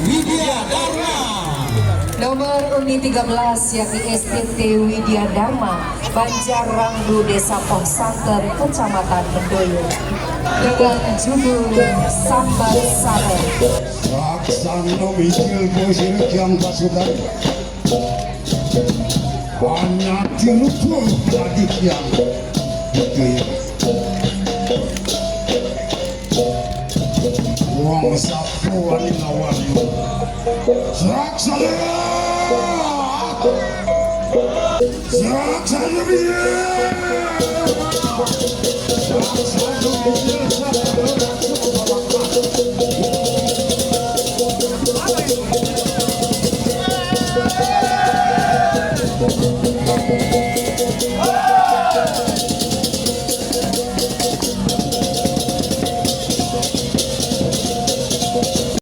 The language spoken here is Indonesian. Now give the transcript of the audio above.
Widya Dharma. Nomor unit 13 yakni STT Widya Dharma, Banjarangdu, Desa Poh Santer, Kecamatan Mendoyo, dengan judul Sambar Sare. Laksana mikil bosir kian pasukan hanya dirupul lagi kian itu ya uang sapu wani lawan laksana laksana mikil